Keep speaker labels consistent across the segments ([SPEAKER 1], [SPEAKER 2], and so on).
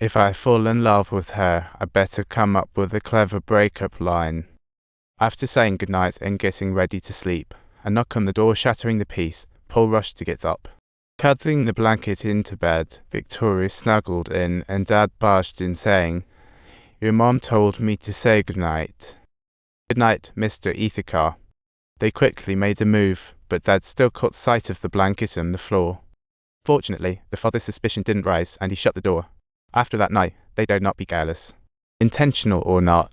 [SPEAKER 1] If I fall in love with her, I better come up with a clever breakup line. After saying goodnight and getting ready to sleep, a knock on the door shattering the peace, Paul rushed to get up. Cuddling the blanket into bed, Victoria snuggled in and Dad barged in saying, "Your mom told me to say goodnight." "Good night, Mr. Ithakar." They quickly made a move, but Dad still caught sight of the blanket on the floor. Fortunately, the father's suspicion didn't rise and he shut the door. After that night, they dared not be careless. Intentional or not,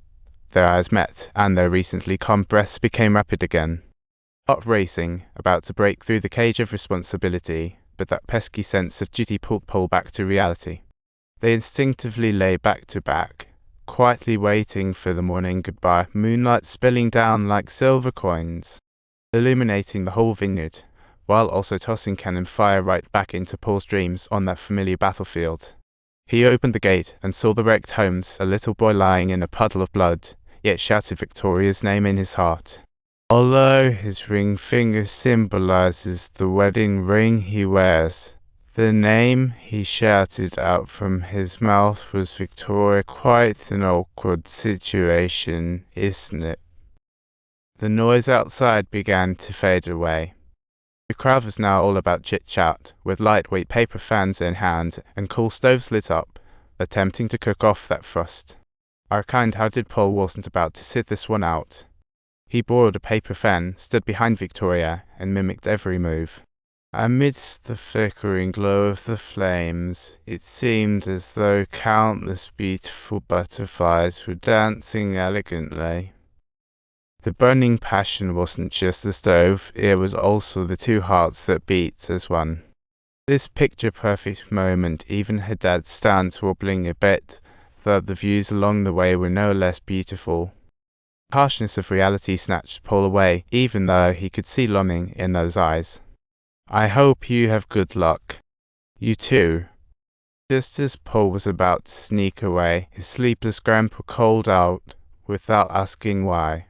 [SPEAKER 1] their eyes met, and their recently calm breaths became rapid again. Heart racing, about to break through the cage of responsibility, but that pesky sense of duty pulled Paul back to reality. They instinctively lay back to back, quietly waiting for the morning goodbye, moonlight spilling down like silver coins, illuminating the whole vineyard, while also tossing cannon fire right back into Paul's dreams on that familiar battlefield. He opened the gate and saw the wrecked homes, a little boy lying in a puddle of blood, yet shouted Victoria's name in his heart. Although his ring finger symbolizes the wedding ring he wears, the name he shouted out from his mouth was Victoria. Quite an awkward situation, isn't it? The noise outside began to fade away. The crowd was now all about chit-chat, with lightweight paper fans in hand and cool stoves lit up, attempting to cook off that frost. Our kind-hearted Paul wasn't about to sit this one out. He borrowed a paper fan, stood behind Victoria, and mimicked every move. Amidst the flickering glow of the flames, it seemed as though countless beautiful butterflies were dancing elegantly. The burning passion wasn't just the stove, it was also the two hearts that beat as one. This picture-perfect moment even had Dad's stance wobbling a bit, though the views along the way were no less beautiful. The harshness of reality snatched Paul away, even though he could see longing in those eyes. "I hope you have good luck. You too." Just as Paul was about to sneak away, his sleepless grandpa called out, without asking why.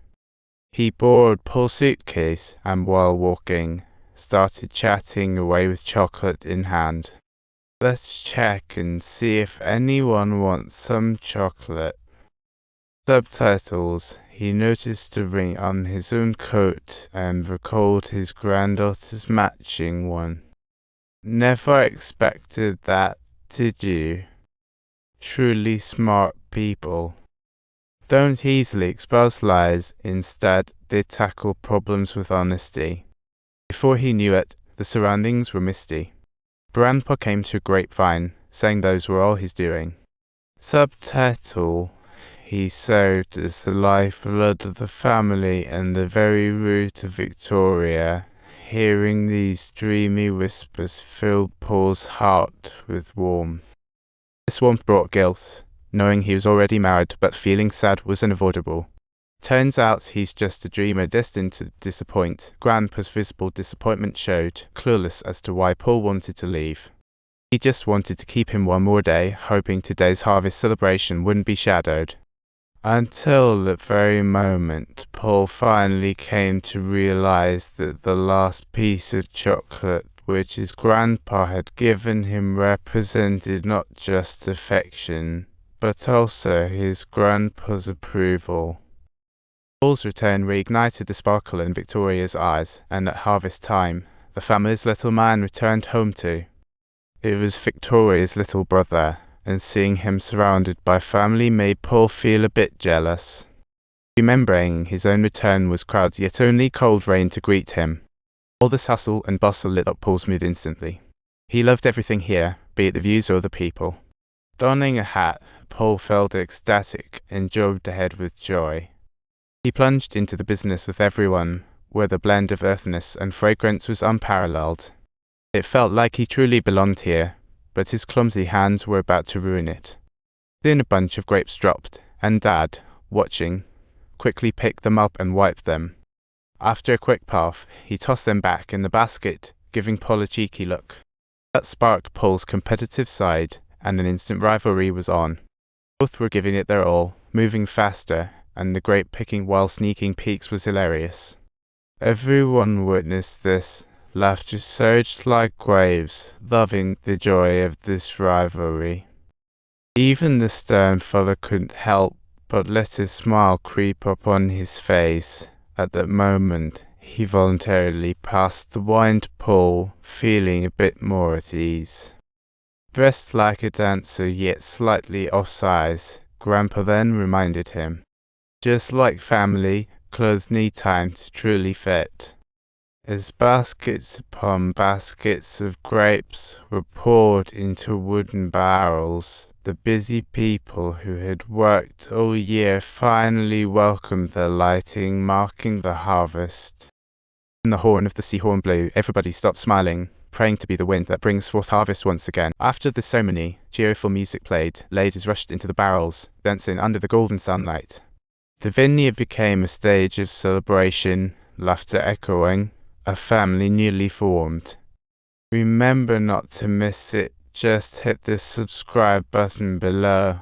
[SPEAKER 1] He borrowed Paul's suitcase and, while walking, started chatting away with chocolate in hand. "Let's check and see if anyone wants some chocolate." Subtitles. He noticed a ring on his own coat and recalled his granddaughter's matching one. "Never expected that, did you? Truly smart people. Don't easily expose lies, instead they tackle problems with honesty." Before he knew it, the surroundings were misty. Grandpa came to a grapevine, saying those were all his doing. Subtitle. He served as the lifeblood of the family and the very root of Victoria. Hearing these dreamy whispers filled Paul's heart with warmth. This warmth brought guilt, knowing he was already married, but feeling sad was unavoidable. Turns out he's just a dreamer destined to disappoint. Grandpa's visible disappointment showed, clueless as to why Paul wanted to leave. He just wanted to keep him one more day, hoping today's harvest celebration wouldn't be shadowed. Until that very moment, Paul finally came to realize that the last piece of chocolate which his grandpa had given him represented not just affection, but also his grandpa's approval. Paul's return reignited the sparkle in Victoria's eyes, and at harvest time, the family's little man returned home too. It was Victoria's little brother, and seeing him surrounded by family made Paul feel a bit jealous. Remembering his own return was crowds, yet only cold rain to greet him. All this hustle and bustle lit up Paul's mood instantly. He loved everything here, be it the views or the people. Donning a hat, Paul felt ecstatic and jogged ahead with joy. He plunged into the business with everyone, where the blend of earthiness and fragrance was unparalleled. It felt like he truly belonged here, but his clumsy hands were about to ruin it. Soon a bunch of grapes dropped, and Dad, watching, quickly picked them up and wiped them. After a quick puff, he tossed them back in the basket, giving Paul a cheeky look. That sparked Paul's competitive side, and an instant rivalry was on. Both were giving it their all, moving faster, and the grape picking while sneaking peeks was hilarious. Everyone witnessed this. Laughter surged like waves, loving the joy of this rivalry. Even the stern father couldn't help but let a smile creep up on his face. At that moment, he voluntarily passed the wine to Paul, feeling a bit more at ease. Dressed like a dancer, yet slightly off-size, Grandpa then reminded him. Just like family, clothes need time to truly fit. As baskets upon baskets of grapes were poured into wooden barrels, the busy people who had worked all year finally welcomed the lighting, marking the harvest. When the horn of the seahorn blew, everybody stopped smiling, praying to be the wind that brings forth harvest once again. After the ceremony, cheerful music played, ladies rushed into the barrels, dancing under the golden sunlight. The vineyard became a stage of celebration, laughter echoing, a family newly formed. Remember not to miss it, just hit the subscribe button below.